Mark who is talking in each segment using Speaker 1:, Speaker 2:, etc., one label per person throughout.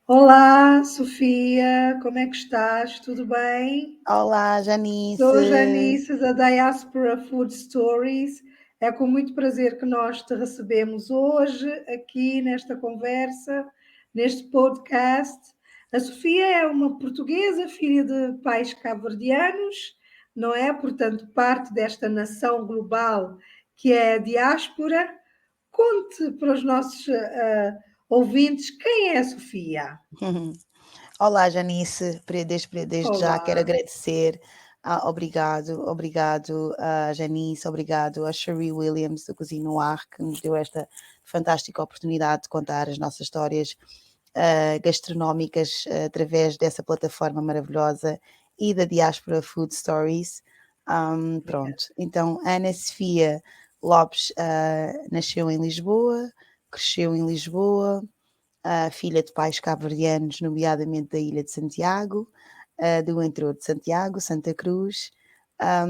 Speaker 1: Olá, Sofia, como é que estás? Tudo bem?
Speaker 2: Olá,
Speaker 1: Sou
Speaker 2: Janice.
Speaker 1: Janice da Diaspora Food Stories. É com muito prazer que nós te recebemos hoje aqui nesta conversa, neste podcast. A Sofia é uma portuguesa, filha de pais cabo-verdianos, não é? Portanto, parte desta nação global que é a diáspora. Conte para os nossos ouvintes quem é a Sofia.
Speaker 2: Olá, Janice. Desde já quero
Speaker 1: Olá.
Speaker 2: agradecer. Obrigado, Janice, obrigado a Cherie Williams do Cozinha no Ar, que nos deu esta fantástica oportunidade de contar as nossas histórias gastronómicas através dessa plataforma maravilhosa e da Diaspora Food Stories. Pronto, então Ana Sofia Lopes nasceu em Lisboa, cresceu em Lisboa, filha de pais cabo-verdianos, nomeadamente da Ilha de Santiago, do interior de Santiago, Santa Cruz. A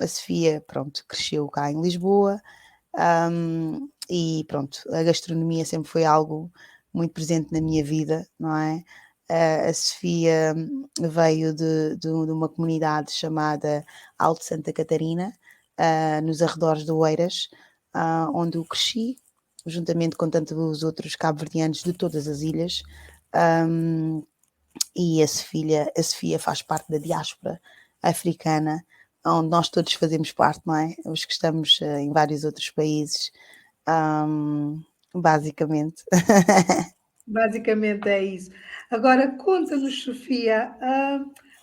Speaker 2: Sofia, pronto, cresceu cá em Lisboa, e pronto, a gastronomia sempre foi algo muito presente na minha vida, não é? A Sofia veio de uma comunidade chamada Alto Santa Catarina, nos arredores de Oeiras, onde eu cresci, juntamente com tantos outros cabo-verdianos de todas as ilhas. Um, e a Sofia faz parte da diáspora africana, onde nós todos fazemos parte, não é? Os que estamos em vários outros países, basicamente.
Speaker 1: Basicamente é isso. Agora, conta-nos, Sofia,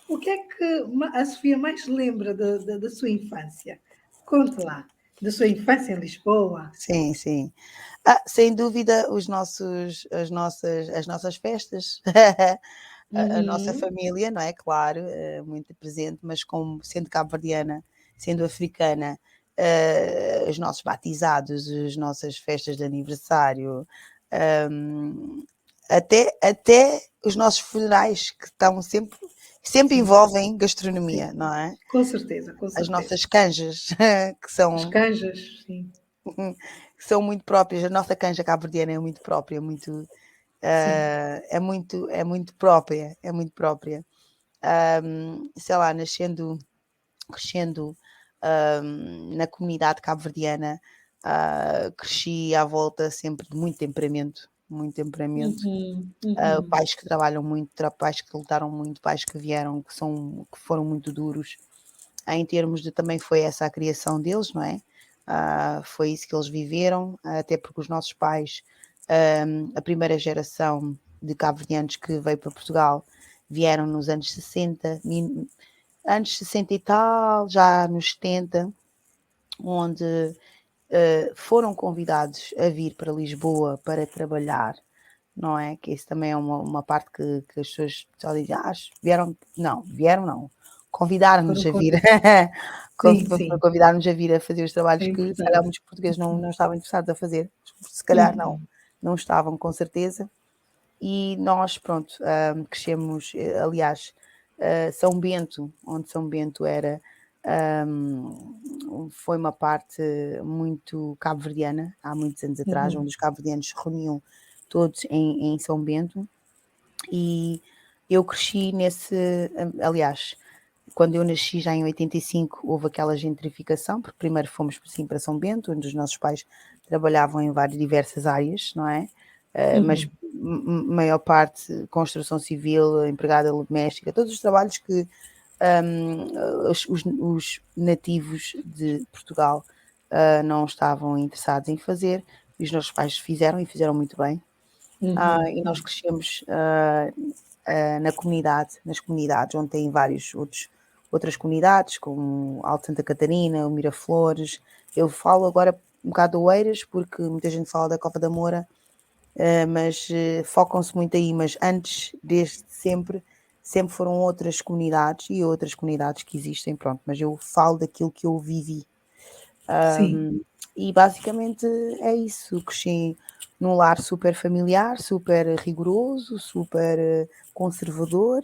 Speaker 1: o que é que a Sofia mais lembra da sua infância? Conte lá, da sua infância em Lisboa.
Speaker 2: Sim, sim. Sem dúvida, as nossas festas, a nossa
Speaker 1: Uhum.
Speaker 2: família, não é? Claro, muito presente, mas como sendo cabo-verdiana, sendo africana, os nossos batizados, as nossas festas de aniversário, hum, até os nossos funerais, que estão sempre
Speaker 1: Sim,
Speaker 2: envolvem gastronomia,
Speaker 1: sim,
Speaker 2: não é?
Speaker 1: com certeza, com
Speaker 2: As
Speaker 1: certeza.
Speaker 2: nossas canjas, que
Speaker 1: As
Speaker 2: são
Speaker 1: canjas, sim,
Speaker 2: que são muito próprias. A nossa canja cabo-verdiana é muito própria,
Speaker 1: sim.
Speaker 2: é muito própria, é muito própria. Sei lá, nascendo, crescendo na comunidade cabo-verdiana, cresci à volta sempre de muito temperamento, muito temperamento.
Speaker 1: Uhum, uhum,
Speaker 2: Pais que trabalham muito, pais que lutaram muito, pais que vieram, que foram muito duros. Em termos de também foi essa a criação deles, não é? Foi isso que eles viveram, até porque os nossos pais, a primeira geração de cabo-verdianos que veio para Portugal, vieram nos anos 60, anos 60 e tal, já nos 70, onde foram convidados a vir para Lisboa para trabalhar, não é? Que isso também é uma parte que as pessoas só dizem, vieram não, convidaram-nos
Speaker 1: foram
Speaker 2: a vir,
Speaker 1: convidados. Sim, sim,
Speaker 2: convidaram-nos a vir a fazer os
Speaker 1: é
Speaker 2: trabalhos que se calhar
Speaker 1: importante.
Speaker 2: muitos portugueses não estavam interessados a fazer, se calhar
Speaker 1: Uhum,
Speaker 2: não estavam com certeza, e nós, pronto, crescemos, aliás, São Bento, onde São Bento era, foi uma parte muito cabo-verdiana, há muitos anos atrás,
Speaker 1: uhum,
Speaker 2: onde os cabo-verdianos se reuniam todos em São Bento, e eu cresci aliás, quando eu nasci já em 85 houve aquela gentrificação, porque primeiro fomos sim para São Bento, onde os nossos pais trabalhavam em várias diversas áreas, não é? Mas
Speaker 1: uhum.
Speaker 2: maior parte construção civil, empregada doméstica, todos os trabalhos que os nativos de Portugal não estavam interessados em fazer, e os nossos pais fizeram e fizeram muito bem.
Speaker 1: Uhum,
Speaker 2: E nós crescemos nas comunidades, onde tem outras comunidades, como Alto Santa Catarina, o Miraflores. Eu falo agora um bocado de Oeiras, porque muita gente fala da Cova da Moura, mas focam-se muito aí. Mas antes, desde sempre foram outras comunidades e outras comunidades que existem, pronto. Mas eu falo daquilo que eu vivi.
Speaker 1: sim.
Speaker 2: E basicamente é isso. Cresci num lar super familiar, super rigoroso, super conservador,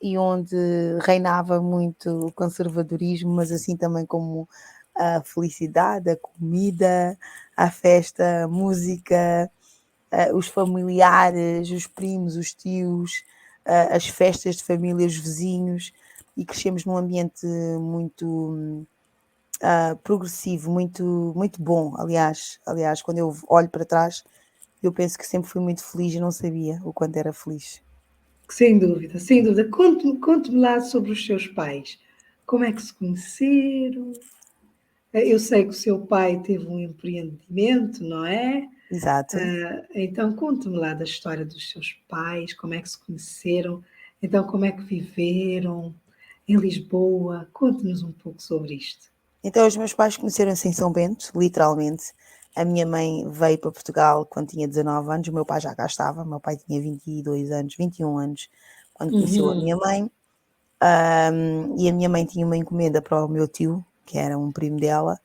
Speaker 2: e onde reinava muito o conservadorismo, mas assim também como a felicidade, a comida, a festa, a música. os familiares, os primos, os tios, as festas de família, os vizinhos, e crescemos num ambiente muito progressivo, muito, muito bom. Aliás, quando eu olho para trás, eu penso que sempre fui muito feliz e não sabia o quanto era feliz.
Speaker 1: Sem dúvida, sem dúvida. Conte-me lá sobre os seus pais. Como é que se conheceram? Eu sei que o seu pai teve um empreendimento, não é?
Speaker 2: Exato.
Speaker 1: Então, conte-me lá da história dos seus pais, como é que se conheceram, então, como é que viveram em Lisboa. Conte-nos um pouco sobre isto.
Speaker 2: Então, os meus pais conheceram-se em São Bento, literalmente. A minha mãe veio para Portugal quando tinha 19 anos, o meu pai já cá estava. O meu pai tinha 22 anos, 21 anos, quando conheceu a minha mãe. E a minha mãe tinha uma encomenda para o meu tio, que era um primo dela,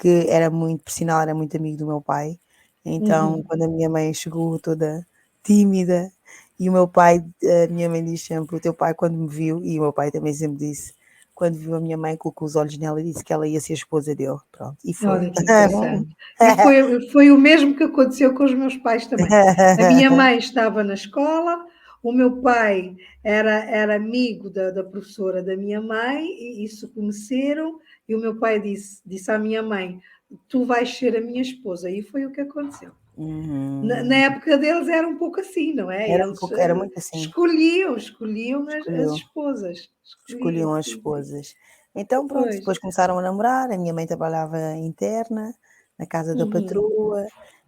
Speaker 2: que era muito, por sinal, era muito amigo do meu pai. Então, quando a minha mãe chegou toda tímida, e o meu pai, a minha mãe diz sempre, o teu pai quando me viu, e o meu pai também sempre disse, quando viu a minha mãe, colocou os olhos nela e disse que ela ia ser a esposa dele. Pronto, e foi.
Speaker 1: Olha que interessante. E foi o mesmo que aconteceu com os meus pais também. A minha mãe estava na escola, o meu pai era amigo da professora da minha mãe, e se conheceram, e o meu pai disse à minha mãe: Tu vais ser a minha esposa. E foi o que aconteceu. Na época deles era um pouco assim, não é?
Speaker 2: Era um
Speaker 1: Eles
Speaker 2: pouco, era muito assim.
Speaker 1: escolhiam as
Speaker 2: Escolheu.
Speaker 1: esposas.
Speaker 2: Escolhiam as
Speaker 1: Sim, sim.
Speaker 2: esposas. Então, pronto,
Speaker 1: Pois.
Speaker 2: depois começaram a namorar. A minha mãe trabalhava interna, na casa da patroa,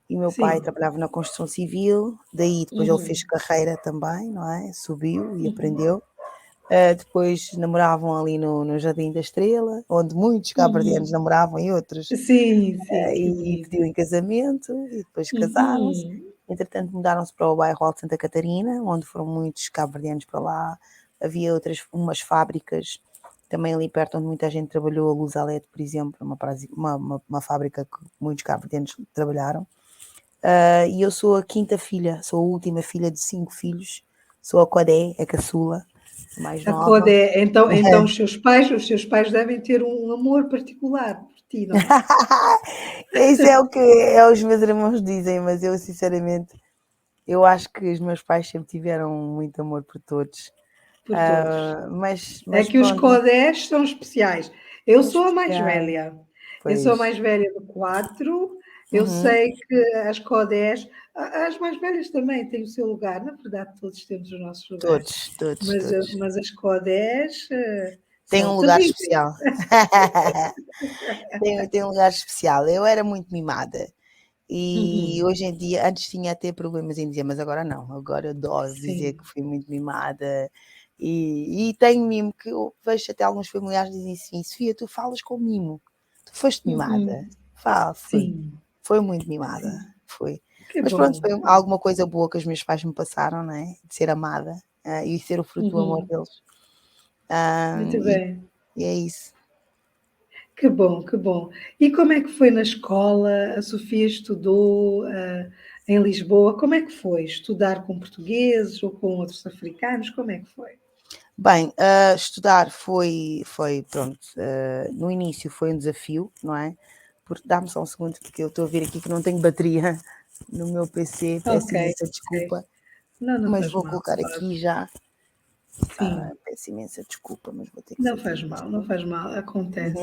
Speaker 2: e o meu pai
Speaker 1: Sim.
Speaker 2: trabalhava na construção civil. Daí, depois ele fez
Speaker 1: Uhum.
Speaker 2: carreira também, não é? Subiu e aprendeu. Depois namoravam ali no Jardim da Estrela, onde muitos cabo-verdianos
Speaker 1: Uhum.
Speaker 2: namoravam e outros,
Speaker 1: Sim, sim, que
Speaker 2: e
Speaker 1: bonito.
Speaker 2: pediu em casamento, e depois casaram-se.
Speaker 1: Uhum.
Speaker 2: Entretanto, mudaram-se para o bairro Alto de Santa Catarina, onde foram muitos cabo-verdianos para lá. Havia umas fábricas também ali perto, onde muita gente trabalhou. A Luzalete, por exemplo, uma fábrica que muitos cabo-verdianos trabalharam. E eu sou a quinta filha, sou a última filha de 5 filhos. Sou a Codé, a caçula, a mais
Speaker 1: A
Speaker 2: nova.
Speaker 1: Codé, então os seus pais devem ter um amor particular por ti, não é?
Speaker 2: Isso é o que os meus irmãos dizem, mas eu sinceramente, eu acho que os meus pais sempre tiveram muito amor por todos.
Speaker 1: Por todos. É
Speaker 2: Mas
Speaker 1: que os
Speaker 2: pronto,
Speaker 1: Codés são especiais. Eu
Speaker 2: são
Speaker 1: sou a mais
Speaker 2: especiais,
Speaker 1: velha. Eu sou a
Speaker 2: pois.
Speaker 1: mais velha de 4. Eu
Speaker 2: Uhum.
Speaker 1: sei que as Codés, as mais velhas também têm o seu lugar. Na verdade, todos temos os nossos lugares.
Speaker 2: Todos, todos,
Speaker 1: Mas,
Speaker 2: todos.
Speaker 1: mas as Codés
Speaker 2: Tem
Speaker 1: são
Speaker 2: um lugar
Speaker 1: terríveis.
Speaker 2: especial. Tem um lugar especial. Eu era muito mimada. E
Speaker 1: Uhum.
Speaker 2: hoje em dia, antes tinha até problemas em dizer, mas agora não. Agora eu adoro dizer que
Speaker 1: Sim.
Speaker 2: fui muito mimada. E tenho mimo que eu vejo até alguns familiares dizem assim: Sofia, tu falas com mimo. Tu foste mimada.
Speaker 1: Uhum.
Speaker 2: Fala, fui.
Speaker 1: Sim.
Speaker 2: Foi muito mimada.
Speaker 1: Sim.
Speaker 2: Foi.
Speaker 1: Que
Speaker 2: Mas pronto,
Speaker 1: bom.
Speaker 2: foi alguma coisa boa que os meus pais me passaram, não é? De ser amada, e ser o fruto do amor
Speaker 1: Uhum.
Speaker 2: deles. Ah,
Speaker 1: Muito
Speaker 2: e,
Speaker 1: bem.
Speaker 2: e é isso.
Speaker 1: Que bom, que bom. E como é que foi na escola? A Sofia estudou, em Lisboa. Como é que foi? Estudar com portugueses ou com outros africanos? Como é que foi?
Speaker 2: Bem, estudar foi pronto, no início foi um desafio, não é? Porque dá-me só um segundo, porque eu estou a ver aqui que não tenho bateria no meu PC,
Speaker 1: Ok,
Speaker 2: peço imensa
Speaker 1: ok.
Speaker 2: desculpa,
Speaker 1: Não, não
Speaker 2: mas
Speaker 1: faz
Speaker 2: vou
Speaker 1: mal.
Speaker 2: colocar
Speaker 1: Pode.
Speaker 2: aqui já.
Speaker 1: Sim,
Speaker 2: Peço imensa desculpa, mas vou ter que
Speaker 1: não
Speaker 2: fazer
Speaker 1: faz mal, não
Speaker 2: isto.
Speaker 1: faz mal. Acontece.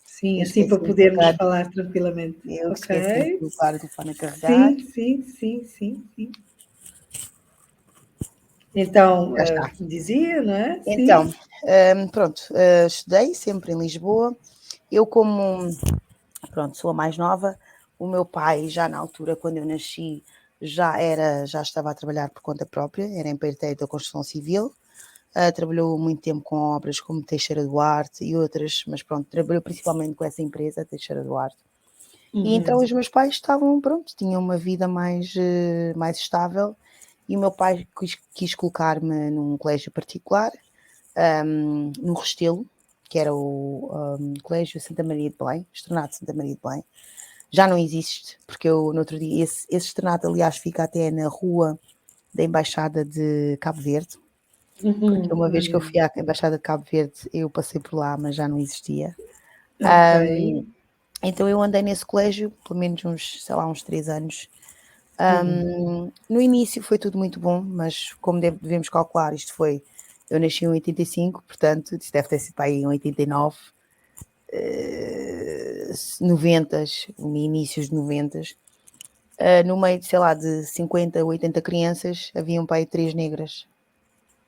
Speaker 1: Sim,
Speaker 2: Eu
Speaker 1: assim para
Speaker 2: esqueci-me de
Speaker 1: podermos
Speaker 2: colocar,
Speaker 1: falar tranquilamente.
Speaker 2: eu que esqueci-me de
Speaker 1: Ok?
Speaker 2: colocar o telefone a carregar.
Speaker 1: Sim, sim, sim, sim, sim. Então,
Speaker 2: Já está.
Speaker 1: dizia, não é?
Speaker 2: Então,
Speaker 1: Sim.
Speaker 2: pronto, estudei sempre em Lisboa. Eu, como pronto, sou a mais nova. O meu pai, já na altura, quando eu nasci, já estava a trabalhar por conta própria, era empreiteiro da construção civil. Trabalhou muito tempo com obras como Teixeira Duarte e outras, mas pronto, trabalhou principalmente com essa empresa, Teixeira Duarte. E então
Speaker 1: Uhum.
Speaker 2: os meus pais estavam, pronto, tinham uma vida mais estável, e o meu pai quis colocar-me num colégio particular, no Restelo, que era o Colégio Santa Maria de Belém, Externato Santa Maria de Belém. Já não existe, porque eu no outro dia, esse externato, aliás, fica até na rua da Embaixada de Cabo Verde, porque uma vez que eu
Speaker 1: Olha,
Speaker 2: fui à Embaixada de Cabo Verde, eu passei por lá, mas já não existia.
Speaker 1: ok.
Speaker 2: Então eu andei nesse colégio, pelo menos uns, sei lá, uns 3 anos, No início foi tudo muito bom, mas como devemos calcular, isto foi, eu nasci em 85, portanto, isto deve ter sido para aí em 89, 90, inícios de 90, no meio de, sei lá, de 50, 80 crianças, haviam para aí 3 negras,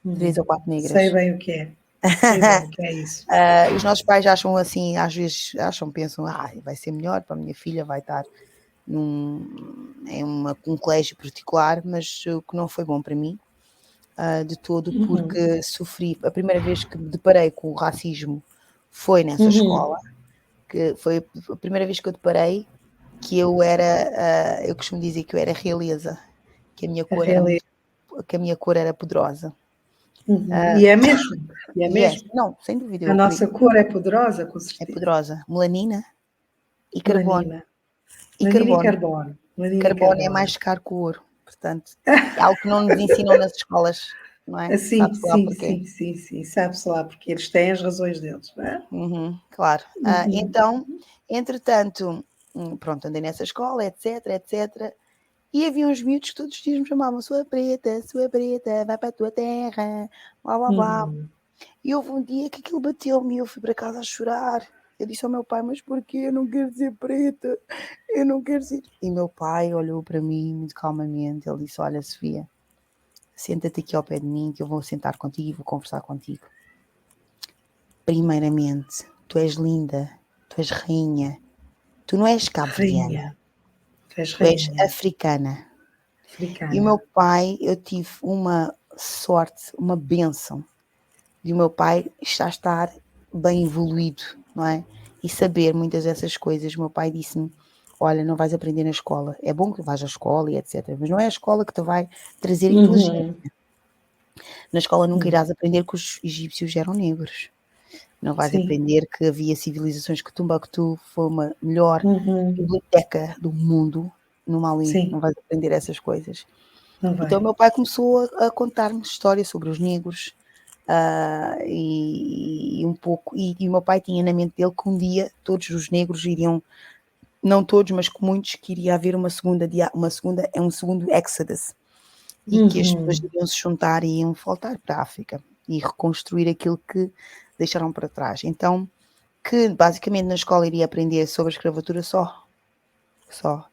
Speaker 2: 3 ou 4 negras.
Speaker 1: Sei bem o que é. Sei bem o que é isso.
Speaker 2: Os nossos pais acham assim, às vezes pensam, vai ser melhor para a minha filha, vai estar em um colégio particular, mas o que não foi bom para mim, de todo, porque sofri, a primeira vez que me deparei com o racismo foi nessa escola, que foi a primeira vez que eu deparei que eu era, eu costumo dizer que eu era realeza, que a minha cor era que a minha cor era poderosa.
Speaker 1: E é mesmo. E é mesmo.
Speaker 2: Não, sem dúvida.
Speaker 1: A nossa cor é poderosa, com certeza.
Speaker 2: É poderosa. Melanina e carbono.
Speaker 1: Melanina e carbono.
Speaker 2: Carbono é mais caro que o ouro. Portanto, é algo que não nos ensinam nas escolas, não é?
Speaker 1: Sim. Sabe-se lá, porque eles têm as razões deles, não é?
Speaker 2: Claro. Então, entretanto, pronto, andei nessa escola, etc. E havia uns miúdos que todos os dias me chamavam sua preta, vai para a tua terra, blá blá blá. E houve um dia que aquilo bateu-me e eu fui para casa a chorar. Eu disse ao meu pai, mas porquê? Eu não quero ser preta, eu não quero ser... E meu pai olhou para mim muito calmamente, ele disse, olha Sofia, senta-te aqui ao pé de mim que eu vou sentar contigo e vou conversar contigo. Primeiramente, tu és linda, tu és rainha, tu não és cabo-verdiana, tu és africana. E o meu pai, eu tive uma sorte, uma bênção de o meu pai estar bem evoluído, não é? E saber muitas dessas coisas. O meu pai disse-me, olha, não vais aprender na escola. É bom que vais à escola e etc. Mas não é a escola que te vai trazer inteligência. Na escola nunca irás aprender que os egípcios eram negros. Não vais aprender que havia civilizações, que Tumbuktu foi uma melhor biblioteca do mundo no Mali. Não vais aprender essas coisas. Então o meu pai começou a contar-me histórias sobre os negros, e um pouco, e o meu pai tinha na mente dele que um dia todos os negros iriam, não todos, mas com muitos, que iria haver um segundo Exodus, e que as pessoas iriam se juntar e iam voltar para a África e reconstruir aquilo que deixaram para trás. Então, que basicamente na escola iria aprender sobre a escravatura só,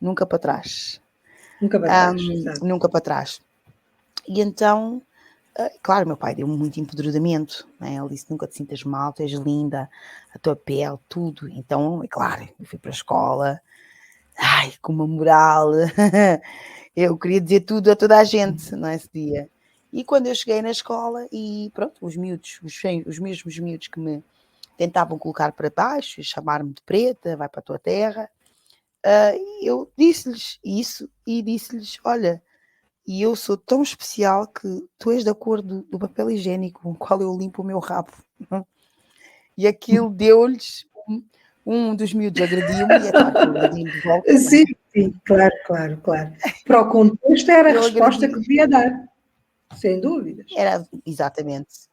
Speaker 2: nunca para trás. Nunca para trás. E então, claro, meu pai deu-me muito empoderamento, né? Ele disse, nunca te sintas mal, tu és linda, a tua pele, tudo. Então, é claro, eu fui para a escola, com uma moral, eu queria dizer tudo a toda a gente, não é, esse dia. E quando eu cheguei na escola, e pronto, os miúdos, os mesmos miúdos que me tentavam colocar para baixo, e chamar-me de preta, vai para a tua terra, eu disse-lhes isso, e disse-lhes, olha, e eu sou tão especial que tu és da cor do papel higiênico com o qual eu limpo o meu rabo. E aquilo deu-lhes, um dos miúdos agrediu-me, e é claro que eu agredi-me de volta.
Speaker 1: Sim, claro. Para o contexto era a resposta que devia dar, sem dúvidas.
Speaker 2: Era, exatamente,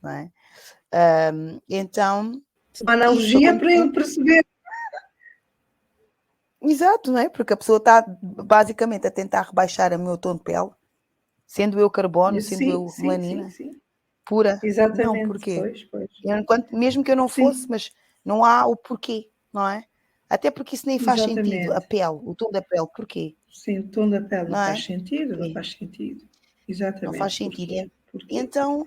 Speaker 2: não é? Então...
Speaker 1: Uma analogia para ele perceber.
Speaker 2: Exato, não é? Porque a pessoa está basicamente a tentar rebaixar o meu tom de pele, sendo eu carbono, sendo eu melanina pura.
Speaker 1: Exatamente.
Speaker 2: Não, porquê?
Speaker 1: Pois.
Speaker 2: Mesmo que eu não fosse, mas não há o porquê, não é? Até porque isso nem faz sentido. A pele, o tom da pele, porquê?
Speaker 1: Sim, o tom da pele não faz sentido, não faz sentido. Exatamente.
Speaker 2: Não faz sentido. Então,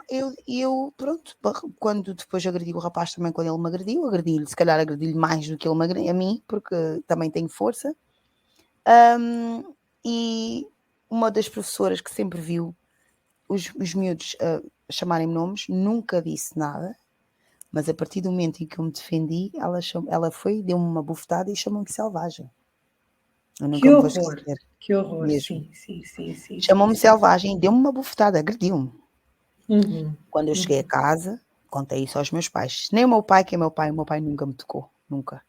Speaker 2: eu, pronto, quando depois agredi o rapaz também, quando ele me agredi-lhe, se calhar agredi-lhe mais do que ele me agrediu a mim, porque também tenho força. E uma das professoras que sempre viu os miúdos chamarem-me nomes, nunca disse nada, mas a partir do momento em que eu me defendi, ela foi, deu-me uma bufetada e chamou-me selvagem. Eu nunca me vou esquecer.
Speaker 1: Que horror,
Speaker 2: mesmo.
Speaker 1: Sim.
Speaker 2: Chamou-me selvagem, deu-me uma bufetada, agrediu-me. Quando eu cheguei a casa, contei isso aos meus pais. Nem o meu pai, que é meu pai, o meu pai nunca me tocou, nunca.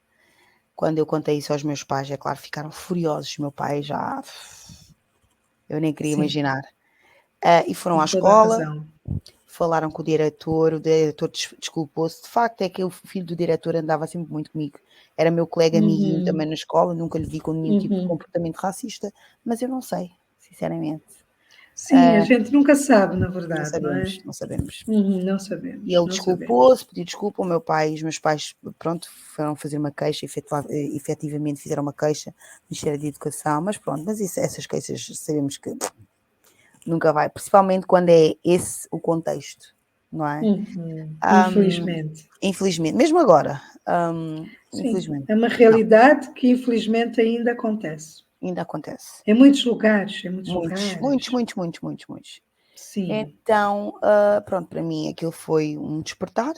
Speaker 2: Quando eu contei isso aos meus pais, é claro, ficaram furiosos. Meu pai já... Eu nem queria imaginar. E foram à escola, falaram com o diretor desculpou-se. De facto é que o filho do diretor andava sempre muito comigo. Era meu colega amiguinho também na escola, nunca lhe vi com nenhum tipo de comportamento racista, mas eu não sei, sinceramente.
Speaker 1: Sim, a gente nunca sabe, na
Speaker 2: Não
Speaker 1: verdade, não é?
Speaker 2: sabemos, não sabemos.
Speaker 1: Não
Speaker 2: E
Speaker 1: sabemos,
Speaker 2: ele
Speaker 1: não sabemos.
Speaker 2: desculpou-se, pediu desculpa. O meu pai e os meus pais, pronto, foram fazer uma queixa, efetivamente fizeram uma queixa no Ministério da Educação, mas pronto, mas essas queixas sabemos que nunca vai, principalmente quando é esse o contexto, não é?
Speaker 1: Infelizmente.
Speaker 2: Infelizmente, mesmo agora,
Speaker 1: Sim,
Speaker 2: infelizmente,
Speaker 1: é uma realidade que infelizmente ainda acontece.
Speaker 2: ainda acontece.
Speaker 1: Em muitos lugares, em muitos
Speaker 2: Muitos,
Speaker 1: lugares.
Speaker 2: muitos, muitos, muitos, muitos.
Speaker 1: Sim.
Speaker 2: Então, pronto, para mim aquilo foi um despertar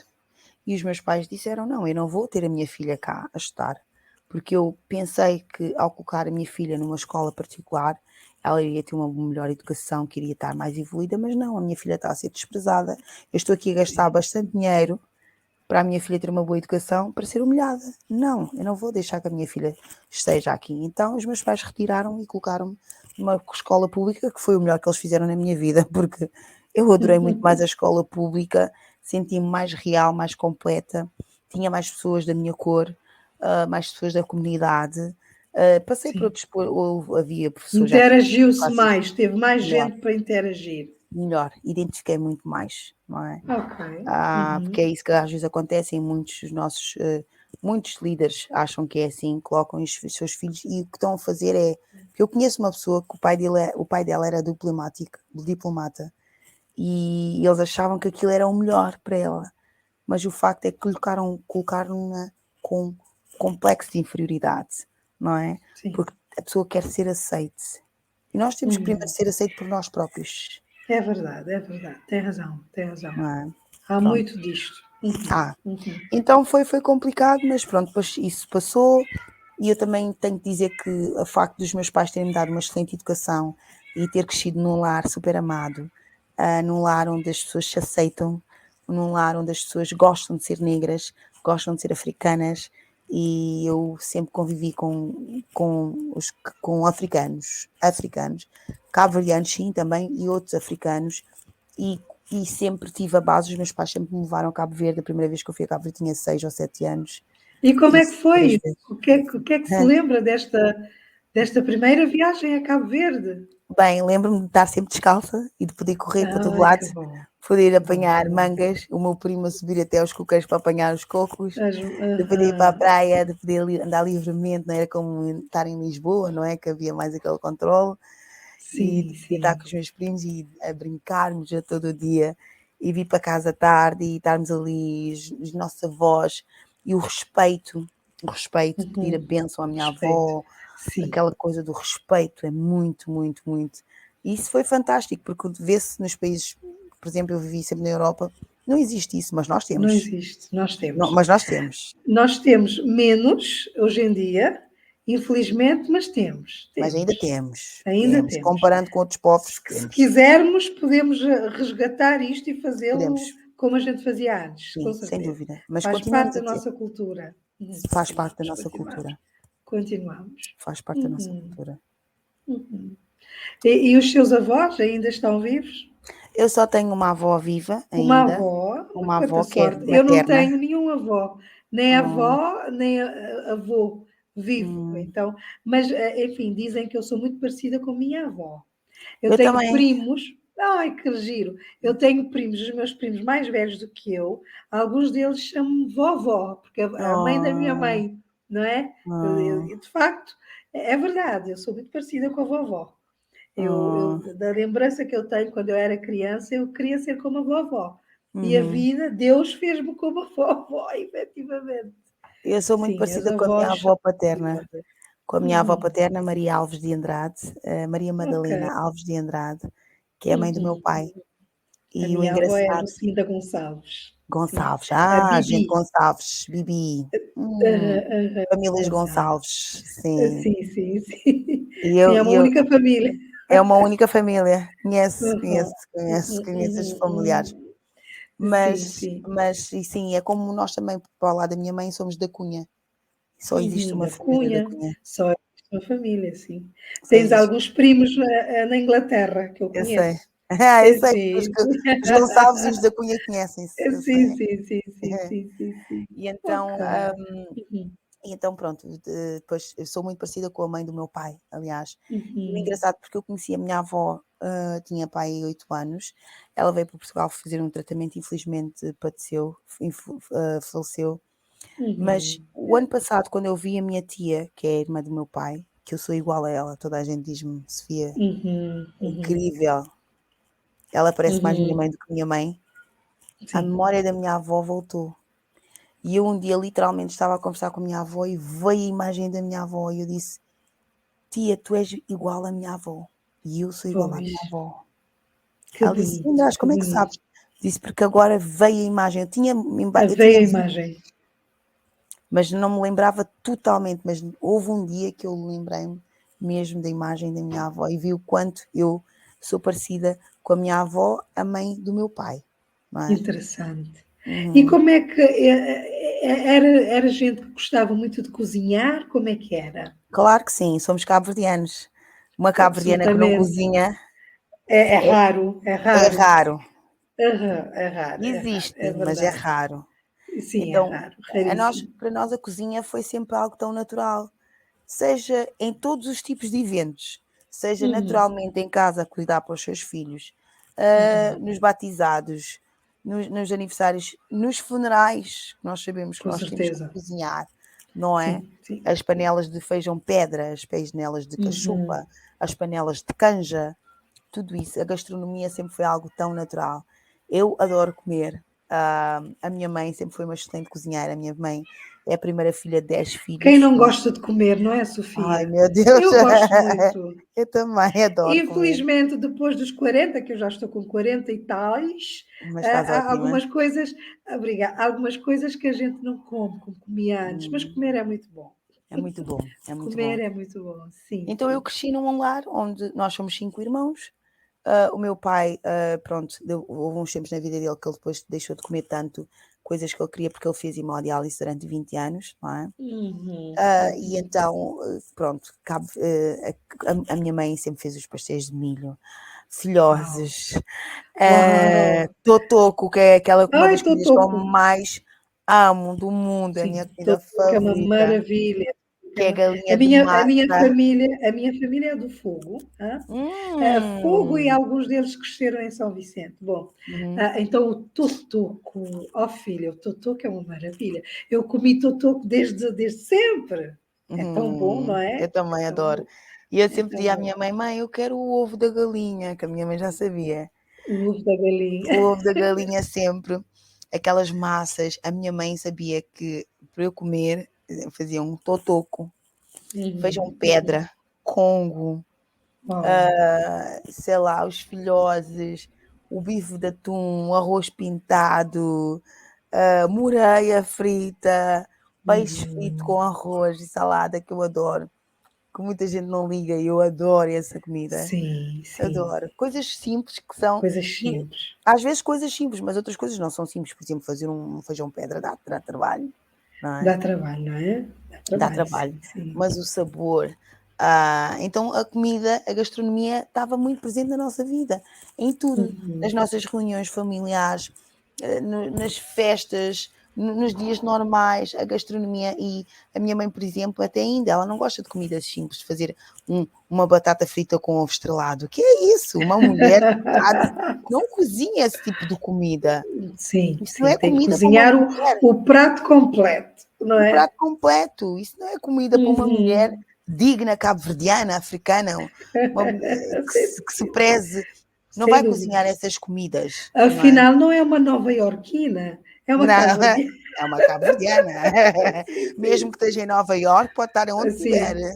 Speaker 2: e os meus pais disseram, não, eu não vou ter a minha filha cá a estudar, porque eu pensei que ao colocar a minha filha numa escola particular, ela iria ter uma melhor educação, que iria estar mais evoluída, mas não, a minha filha está a ser desprezada, eu estou aqui a gastar bastante dinheiro para a minha filha ter uma boa educação, para ser humilhada. Não, eu não vou deixar que a minha filha esteja aqui. Então os meus pais retiraram-me e colocaram-me numa escola pública, que foi o melhor que eles fizeram na minha vida, porque eu adorei muito mais a escola pública, senti-me mais real, mais completa, tinha mais pessoas da minha cor, mais pessoas da comunidade. Passei por outros, havia professores já
Speaker 1: Interagiu-se mais, teve mais gente para interagir.
Speaker 2: melhor, identifiquei muito mais, não é?
Speaker 1: Ok.
Speaker 2: Porque é isso que às vezes acontece em muitos dos nossos, muitos líderes acham que é assim, colocam os seus filhos e o que estão a fazer é, porque eu conheço uma pessoa que o pai dela era diplomata e eles achavam que aquilo era o melhor para ela, mas o facto é que colocaram-na com complexo de inferioridade, não é?
Speaker 1: Sim.
Speaker 2: Porque a pessoa quer ser aceite e nós temos que primeiro ser aceite por nós próprios.
Speaker 1: É verdade, tem razão, tem razão.
Speaker 2: Não é?
Speaker 1: Há
Speaker 2: Pronto.
Speaker 1: muito disto.
Speaker 2: Então foi complicado, mas pronto, depois isso passou e eu também tenho que dizer que o facto dos meus pais terem me dado uma excelente educação e ter crescido num lar super amado, num lar onde as pessoas se aceitam, num lar onde as pessoas gostam de ser negras, gostam de ser africanas e eu sempre convivi com africanos, cabo-verdianos sim também e outros africanos e sempre tive a base, os meus pais sempre me levaram a Cabo Verde, a primeira vez que eu fui a Cabo Verde tinha 6 ou 7 anos.
Speaker 1: E como é que
Speaker 2: Isso,
Speaker 1: foi?
Speaker 2: 3 vezes.
Speaker 1: O que é que se lembra desta primeira viagem a Cabo Verde?
Speaker 2: Bem, lembro-me de estar sempre descalça e de poder correr para todo lado,
Speaker 1: Que bom.
Speaker 2: poder apanhar mangas, o meu primo a subir até aos coqueiros para apanhar os cocos, de poder ir para a praia, de poder andar livremente, não era como estar em Lisboa, não é? Que havia mais aquele controle. E de estar com os meus primos e a brincarmos a todo o dia e vir para casa tarde e estarmos ali os nossos avós e o respeito, pedir a bênção à minha avó, aquela coisa do respeito é muito, muito, muito. E isso foi fantástico, porque vê-se nos países, por exemplo, eu vivi sempre na Europa, não existe isso, mas nós temos.
Speaker 1: Não existe, nós temos.
Speaker 2: Não, mas nós temos.
Speaker 1: Nós temos menos hoje em dia, infelizmente, mas temos.
Speaker 2: Mas ainda temos.
Speaker 1: Ainda temos.
Speaker 2: Comparando com outros povos,
Speaker 1: se quisermos, podemos resgatar isto e fazê-lo como a gente fazia antes,
Speaker 2: sim,
Speaker 1: com certeza.
Speaker 2: sem dúvida. Mas
Speaker 1: faz parte da nossa cultura.
Speaker 2: Faz parte da nossa cultura.
Speaker 1: Continuamos.
Speaker 2: Faz parte da nossa cultura.
Speaker 1: E os seus avós ainda estão vivos?
Speaker 2: Eu só tenho uma avó viva ainda.
Speaker 1: Uma avó
Speaker 2: que é
Speaker 1: sorte. Eu não
Speaker 2: materna.
Speaker 1: tenho nenhum avó, nem avó, nem avô vivo. Então, mas, enfim, dizem que eu sou muito parecida com a minha avó. Eu tenho
Speaker 2: também.
Speaker 1: primos. Ai, que giro! Eu tenho primos, os meus primos mais velhos do que eu, alguns deles chamam-me vovó, porque a mãe da minha mãe, não é? De facto, é verdade, eu sou muito parecida com a vovó. Da lembrança que eu tenho quando eu era criança, eu queria ser como a vovó. E a vida, Deus fez-me como a vovó, efetivamente.
Speaker 2: Eu sou muito parecida com a minha avó paterna. Com a minha avó paterna, Maria Alves de Andrade, Maria Madalena Alves de Andrade, que é a mãe do meu pai.
Speaker 1: E a minha avó é Lucinda Gonçalves.
Speaker 2: Gonçalves, gente Gonçalves, Bibi. Famílias Gonçalves, sim.
Speaker 1: Sim.
Speaker 2: É
Speaker 1: uma única família.
Speaker 2: É uma única família. Conheço esses familiares. Mas, e sim, é como nós também, para o lado da minha mãe, somos da Cunha. Só existe uma família da Cunha.
Speaker 1: Só existe uma família, sim. Tens alguns primos na Inglaterra, que eu conheço.
Speaker 2: Eu sei,
Speaker 1: Sim,
Speaker 2: os Gonçalves e os da Cunha conhecem-se, eu sei.
Speaker 1: sim, sim, sim, sim, sim, sim, sim.
Speaker 2: E
Speaker 1: Ok.
Speaker 2: então,
Speaker 1: Uhum,
Speaker 2: pronto, depois eu sou muito parecida com a mãe do meu pai, aliás. E o
Speaker 1: uhum,
Speaker 2: engraçado porque eu conheci a minha avó, tinha pai 8 anos, ela veio para Portugal fazer um tratamento, infelizmente padeceu, faleceu. Mas
Speaker 1: uhum,
Speaker 2: o ano passado, quando eu vi a minha tia, que é a irmã do meu pai, que eu sou igual a ela, toda a gente diz-me: "Sofia,
Speaker 1: uhum,
Speaker 2: é
Speaker 1: uhum,
Speaker 2: incrível, ela parece mais minha
Speaker 1: uhum.
Speaker 2: mãe do que minha mãe", a
Speaker 1: Sim,
Speaker 2: memória da minha avó voltou. E eu um dia literalmente estava a conversar com a minha avó e veio a imagem da minha avó e eu disse: "Tia, tu és igual à minha avó e eu sou igual à
Speaker 1: pois.
Speaker 2: minha avó".
Speaker 1: Que
Speaker 2: Ela disse:
Speaker 1: bonito,
Speaker 2: "Mas
Speaker 1: que
Speaker 2: como é que
Speaker 1: bonito.
Speaker 2: sabes?" Disse: "Porque agora veio a imagem, eu
Speaker 1: Veio
Speaker 2: tinha
Speaker 1: a
Speaker 2: visto,
Speaker 1: imagem.
Speaker 2: mas não me lembrava totalmente, mas houve um dia que eu lembrei-me mesmo da imagem da minha avó e vi o quanto eu sou parecida com a minha avó, a mãe do meu pai, não é?"
Speaker 1: Interessante. E
Speaker 2: Uhum.
Speaker 1: como é que era gente que gostava muito de cozinhar? Como é que era?
Speaker 2: Claro que sim, somos cabo-verdianos. Uma cabo-verdiana que não
Speaker 1: Absolutamente.
Speaker 2: cozinha
Speaker 1: É
Speaker 2: é
Speaker 1: raro, é
Speaker 2: é
Speaker 1: raro.
Speaker 2: raro.
Speaker 1: Aham, é raro, é
Speaker 2: Existe, mas é
Speaker 1: verdade.
Speaker 2: raro.
Speaker 1: Sim, é
Speaker 2: Então,
Speaker 1: raro, raríssimo.
Speaker 2: para nós a cozinha foi sempre algo tão natural, seja em todos os tipos de eventos, seja
Speaker 1: Uhum,
Speaker 2: naturalmente em casa a cuidar para os seus filhos,
Speaker 1: uhum,
Speaker 2: nos batizados, nos aniversários, nos funerais, nós sabemos que
Speaker 1: com
Speaker 2: nós temos que
Speaker 1: certeza.
Speaker 2: cozinhar, não é?
Speaker 1: Sim, sim.
Speaker 2: As panelas de feijão pedra, as panelas de
Speaker 1: Uhum.
Speaker 2: cachupa, as panelas de canja, tudo isso, a gastronomia sempre foi algo tão natural. Eu adoro comer. A minha mãe sempre foi uma excelente cozinheira. A minha mãe é a primeira filha de 10
Speaker 1: Quem
Speaker 2: filhos,
Speaker 1: não
Speaker 2: não é?
Speaker 1: gosta de comer, não é,
Speaker 2: Ai,
Speaker 1: Sofia?
Speaker 2: meu Deus!
Speaker 1: Eu gosto muito.
Speaker 2: Eu também adoro comer,
Speaker 1: Infelizmente, depois dos 40, que eu já estou com 40 e tais,
Speaker 2: mas estás
Speaker 1: há
Speaker 2: ótima.
Speaker 1: algumas coisas, obrigada, há algumas coisas que a gente não come como comia antes, mas
Speaker 2: Hum,
Speaker 1: comer é muito bom.
Speaker 2: é muito bom, é muito bom.
Speaker 1: Comer é muito bom, sim,
Speaker 2: Então eu
Speaker 1: sim.
Speaker 2: cresci num lar onde nós somos 5 irmãos. O meu pai, pronto, houve uns tempos na vida dele que ele depois deixou de comer tanto coisas que ele queria, porque ele fez hemodiálise durante 20 anos, não é?
Speaker 1: Uhum,
Speaker 2: E
Speaker 1: uhum.
Speaker 2: então, pronto, a minha mãe sempre fez os pastéis de milho,
Speaker 1: Uau!
Speaker 2: filhoses,
Speaker 1: Uau!
Speaker 2: totoco, que é aquela uma
Speaker 1: Ai,
Speaker 2: das comidas que eu
Speaker 1: totoco!
Speaker 2: mais amo do mundo, é a minha
Speaker 1: Sim,
Speaker 2: comida
Speaker 1: totoco é uma
Speaker 2: favorita,
Speaker 1: maravilha.
Speaker 2: que é
Speaker 1: A
Speaker 2: galinha de
Speaker 1: minha,
Speaker 2: massa.
Speaker 1: a minha família é do Fogo, hã? Fogo e
Speaker 2: Hum,
Speaker 1: alguns deles cresceram em São Vicente. Bom,
Speaker 2: uhum,
Speaker 1: então o totoco, ó filha, o totoco é uma maravilha. Eu comi totoco desde sempre. É tão bom, não
Speaker 2: eu
Speaker 1: é? É
Speaker 2: também
Speaker 1: tão
Speaker 2: adoro.
Speaker 1: bom,
Speaker 2: E eu
Speaker 1: é
Speaker 2: sempre
Speaker 1: tão
Speaker 2: dizia à
Speaker 1: bom.
Speaker 2: minha mãe: "Mãe, eu quero o ovo da galinha", que a minha mãe já sabia.
Speaker 1: O ovo da galinha.
Speaker 2: O ovo da galinha sempre, aquelas massas. A minha mãe sabia que para eu comer, fazia um totoco, feijão
Speaker 1: Uhum, uhum.
Speaker 2: pedra, congo,
Speaker 1: Uau.
Speaker 2: sei lá, os filhoses, o bife de atum, o arroz pintado, moreia frita, peixe frito
Speaker 1: Uhum.
Speaker 2: com arroz e salada, que eu adoro, que muita gente não liga e eu adoro essa comida.
Speaker 1: Sim, sim.
Speaker 2: Adoro. Coisas simples que são
Speaker 1: Coisas
Speaker 2: e
Speaker 1: simples.
Speaker 2: às vezes coisas simples, mas outras coisas não são simples. Por exemplo, fazer um feijão pedra dá trabalho, não é?
Speaker 1: Dá trabalho, não é? Dá
Speaker 2: Dá
Speaker 1: trabalho,
Speaker 2: trabalho,
Speaker 1: sim, sim.
Speaker 2: mas o sabor, então a comida, a gastronomia estava muito presente na nossa vida, em tudo, nas
Speaker 1: Uhum.
Speaker 2: nossas reuniões familiares, nas festas, nos dias normais, a gastronomia e a minha mãe, por exemplo, até ainda, ela não gosta de comidas simples, de fazer uma batata frita com ovo estrelado. O que é isso? Uma mulher de idade não cozinha esse tipo de comida.
Speaker 1: Sim,
Speaker 2: Isso não
Speaker 1: sim,
Speaker 2: é
Speaker 1: tem que
Speaker 2: comida para uma
Speaker 1: cozinhar
Speaker 2: mulher.
Speaker 1: o prato completo, não
Speaker 2: O
Speaker 1: é?
Speaker 2: prato completo, isso não é comida para uma mulher
Speaker 1: Uhum.
Speaker 2: digna, cabo-verdiana, africana, uma mulher
Speaker 1: Sem
Speaker 2: que se
Speaker 1: dúvida,
Speaker 2: preze, não
Speaker 1: sem
Speaker 2: vai
Speaker 1: dúvida.
Speaker 2: cozinhar essas comidas, não é?
Speaker 1: Afinal, não é uma nova-iorquina, é uma
Speaker 2: Não,
Speaker 1: cabo-verdiana.
Speaker 2: é uma cabo-verdiana.
Speaker 1: Sim,
Speaker 2: Mesmo
Speaker 1: sim,
Speaker 2: que esteja em Nova Iorque, pode estar onde puder,
Speaker 1: sim,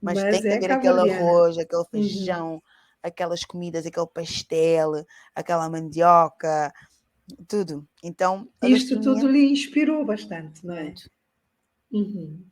Speaker 2: mas tem
Speaker 1: mas
Speaker 2: que
Speaker 1: é
Speaker 2: haver aquele
Speaker 1: cabo-verdiana.
Speaker 2: arroz, aquele
Speaker 1: Uhum.
Speaker 2: feijão, aquelas comidas, aquele pastel, aquela mandioca, tudo. Então, a
Speaker 1: Isto
Speaker 2: gastronomia
Speaker 1: tudo lhe inspirou bastante, não é?
Speaker 2: muito.
Speaker 1: Uhum.